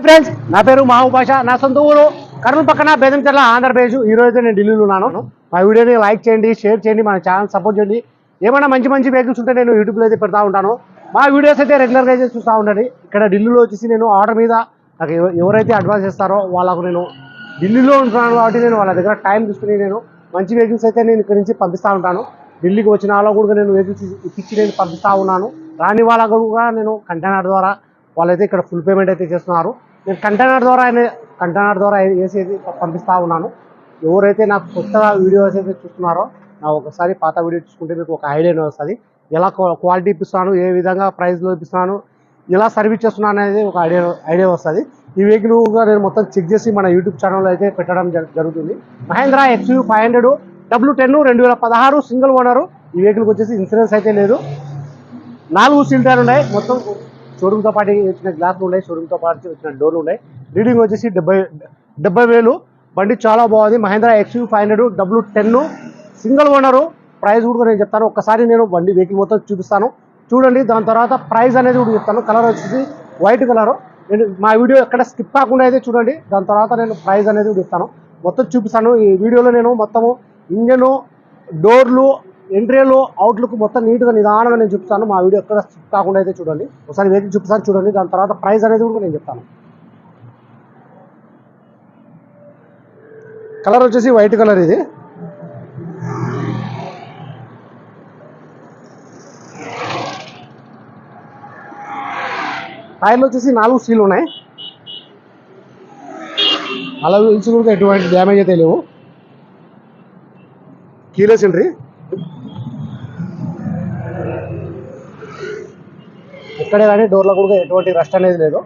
Friends, నా పేరు మహబూబ్ బాషా. నా సొంత ఊరు కర్నూలు పక్కన బేదంచెర్ల, ఆంధ్రప్రదేశ్. ఈ రోజు నేను ఢిల్లీలో ఉన్నాను. మా వీడియోని లైక్ చేయండి, షేర్ చేయండి, మన ఛానల్ సపోర్ట్ చేయండి. ఏమైనా మంచి మంచి వెహికల్స్ ఉంటే నేను యూట్యూబ్లో అయితే పెడతా ఉంటాను. మా వీడియోస్ అయితే రెగ్యులర్గా అయితే చూస్తూ ఉండండి. ఇక్కడ ఢిల్లీలో వచ్చేసి నేను ఆర్డర్ మీద నాకు ఎవరైతే అడ్వాన్స్ చేస్తారో వాళ్ళకు నేను ఢిల్లీలో ఉంటున్నాను కాబట్టి నేను వాళ్ళ దగ్గర టైం తీసుకుని నేను మంచి వెహికల్స్ అయితే నేను ఇక్కడ నుంచి పంపిస్తూ ఉంటాను. ఢిల్లీకి వచ్చిన వాళ్ళకు కూడా నేను వెహికల్స్ ఇప్పించి నేను పంపిస్తూ ఉన్నాను. రాని వాళ్ళకు కూడా నేను కంటైనర్ ద్వారా వాళ్ళైతే ఇక్కడ ఫుల్ పేమెంట్ అయితే చేస్తున్నారు. నేను కంటైనర్ ద్వారా వేసి పంపిస్తూ ఉన్నాను. ఎవరైతే నాకు కొత్తగా వీడియోస్ అయితే చూస్తున్నారో నా ఒకసారి పాత వీడియో చూసుకుంటే మీకు ఒక ఐడియా వస్తుంది. ఎలా క్వాలిటీ ఇప్పిస్తున్నాను, ఏ విధంగా ప్రైస్లో ఇప్పిస్తున్నాను, ఎలా సర్వీస్ చేస్తున్నాను అనేది ఒక ఐడియా వస్తుంది. ఈ వెహికల్ నేను మొత్తం చెక్ చేసి మన యూట్యూబ్ ఛానల్లో అయితే పెట్టడం జరుగుతుంది. Mahindra XUV 500 W10 2016 single owner. ఈ వెహికల్కి వచ్చేసి ఇన్సూరెన్స్ అయితే లేదు. 4 సీల్ టైర్లు ఉన్నాయి. మొత్తం షోరూమ్తో పాటు వచ్చిన గ్లాసులు ఉన్నాయి, షోరూమ్తో పాటు వచ్చిన డోర్లు ఉన్నాయి. రీడింగ్ వచ్చేసి 70,000. బండి చాలా బాగుంది. Mahindra XUV 500 W10 single owner. Price కూడా నేను చెప్తాను. ఒక్కసారి నేను బండి వెహికల్ మొత్తం చూపిస్తాను, చూడండి. దాని తర్వాత ప్రైస్ అనేది కూడా చెప్తాను. కలర్ వచ్చేసి వైట్ కలరు. నేను మా వీడియో ఎక్కడ స్కిప్ కాకుండా అయితే చూడండి. దాని తర్వాత నేను ప్రైస్ అనేది కూడా చెప్తాను, మొత్తం చూపిస్తాను. ఈ వీడియోలో నేను మొత్తము ఇంజను, డోర్లు, ఎంట్రీలు, అవుట్లుక్ మొత్తం నీట్గా నిదానంగా నేను చూపిస్తాను. మా వీడియో ఎక్కడ స్కిప్ కాకుండా అయితే చూడండి. ఒకసారి వెహికల్ చూపిస్తాను, చూడండి. దాని తర్వాత ప్రైస్ అనేది కూడా నేను చెప్తాను. కలర్ వచ్చేసి వైట్ కలర్. ఇది టైర్లు వచ్చేసి 4 సీలు ఉన్నాయి. అలా వీల్స్ కూడా ఎటువంటి డ్యామేజ్ అయితే లేవు. Keyless entry. ఎక్కడే కానీ డోర్లో కూడా ఎటువంటి రస్ట్ అనేది లేదు.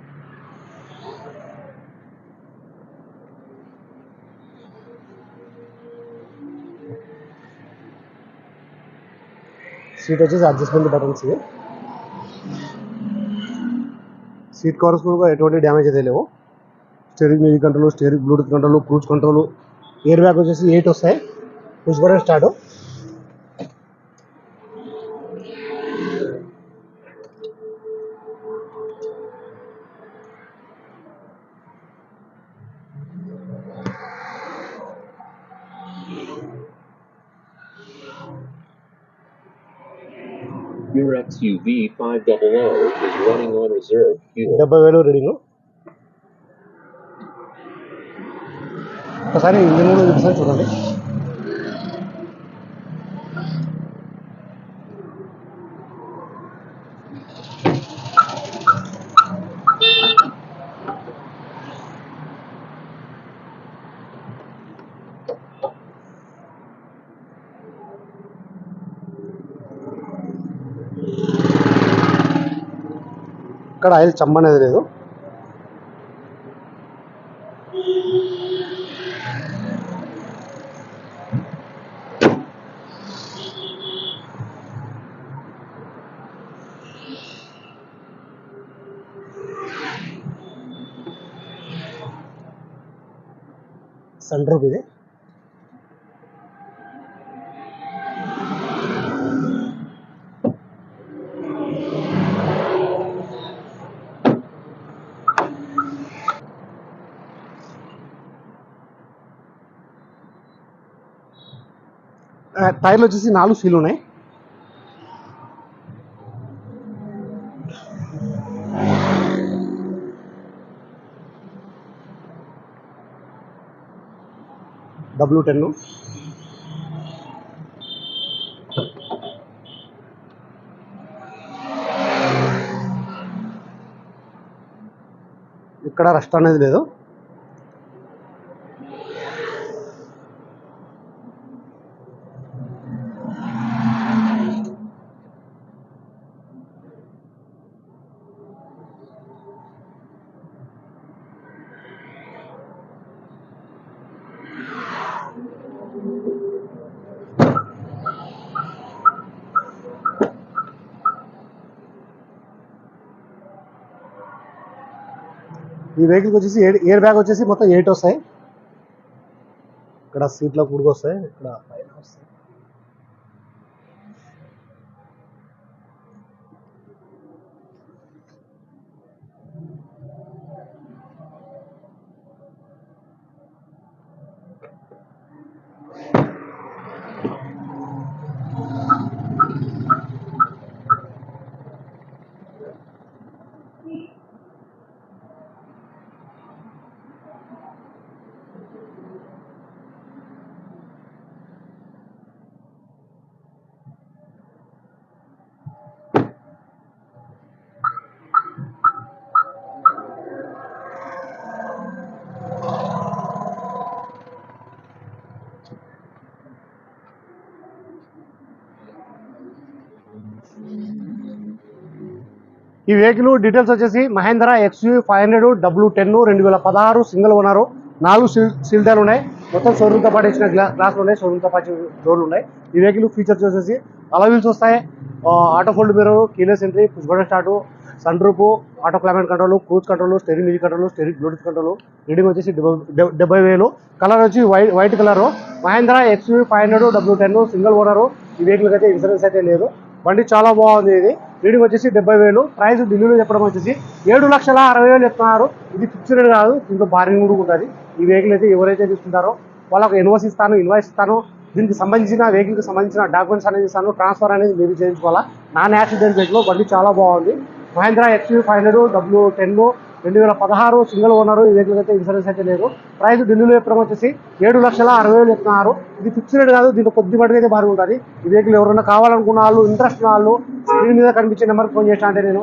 సీట్ వచ్చేసి అడ్జస్ట్మెంట్ బటన్స్. ఇది సీట్ కవర్స్ కూడా ఎటువంటి డ్యామేజ్ అయితే లేవు. Steering music control, steering Bluetooth control, cruise control. Air bag వచ్చేసి 8 వస్తాయి. Push button start. Your XUV 500 is running on reserve fuel. 70,000 reading. ఒకసారి ఇంజిన్ కూడా చూపిస్తాను, చూడండి. ఇక్కడ ఆయిల్ చమ్మ అనేది లేదు. Sun roof. ఇది టైర్లు వచ్చేసి 4 సీలు ఉన్నాయి. W10. ఇక్కడ రస్ట్ అనేది లేదు. ఈ వెహికల్కి వచ్చేసి ఎయిర్ బ్యాగ్ వచ్చేసి మొత్తం 8 వస్తాయి. ఇక్కడ సీట్లో కూడికి వస్తాయి, ఇక్కడ పైన వస్తాయి. ఈ వెహికల్ డీటెయిల్స్ వచ్చేసి Mahindra XUV 500 W10 2016 single owner, 4 సీల్దాలు ఉన్నాయి. మొత్తం షోరూమ్తో పాటు ఇచ్చిన గ్లాసులు ఉన్నాయి, షోరూమ్తో పాటు డోర్లు ఉన్నాయి. ఈ వెహికల్ ఫీచర్స్ వచ్చేసి అలవీల్స్ వస్తాయి, auto fold mirror, keyless entry, push button start, sunroof, auto climate control, cruise control, steering music control, steering Bluetooth control. Reading వచ్చేసి 70,000. కలర్ వచ్చి white colour. Mahindra XUV 500 W10 single owner. ఈ vehicle అయితే insurance అయితే లేదు. బండి చాలా బాగుంది. ఇది రీడింగ్ వచ్చేసి 70,000. ప్రైస్ ఢిల్లీలో చెప్పడం వచ్చేసి 7,60,000 చెప్తున్నారు. ఇది ఫిక్స్డ్ కూడా దీంట్లో బార్గెనింగ్ కూడా ఉంటుంది. ఈ వెహికల్ అయితే ఎవరైతే తీసుకుంటారో వాళ్ళకు ఇన్వాయిస్ ఇస్తాను. దీనికి సంబంధించిన వెహికల్కి సంబంధించిన డాక్యుమెంట్స్ అనేది ఇస్తాను. ట్రాన్స్ఫర్ అనేది మీరు చేయించుకోవాలా. Non accident vehicle. బండి చాలా బాగుంది. Mahindra XUV 500 W10 2016 single owner. ఈ వెహికల్ అయితే ఇన్సూరెన్స్ అయితే లేదు. ప్రైస్ ఢిల్లీలో చెప్పడం వచ్చేసి 7,60,000 చెప్తున్నారు. ఇది ఫిక్స్డ్ కాదు, దీంట్లో కొద్ది మటుకు అయితే బాగా ఉంటుంది. ఈ వెహికల్ ఎవరైనా కావాలనుకున్న వాళ్ళు, ఇంట్రెస్ట్ ఉన్న వాళ్ళు స్క్రీన్ మీద కనిపించే నెంబర్కి ఫోన్ చేసినా అంటే నేను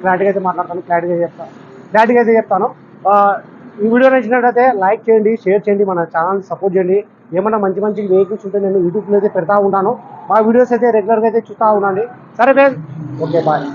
క్లారిటీగా అయితే మాట్లాడతాను, క్లారిటీగా అయితే చెప్తాను. ఈ వీడియో నచ్చినట్లయితే లైక్ చేయండి, షేర్ చేయండి, మన ఛానల్ని సపోర్ట్ చేయండి. ఏమన్నా మంచి వెహికల్స్ ఉంటే నేను యూట్యూబ్లో అయితే పెడతా ఉంటాను. మా వీడియోస్ అయితే రెగ్యులర్గా అయితే చూస్తూ ఉండండి. సరే ఫ్రెండ్స్, ఓకే బాయ్.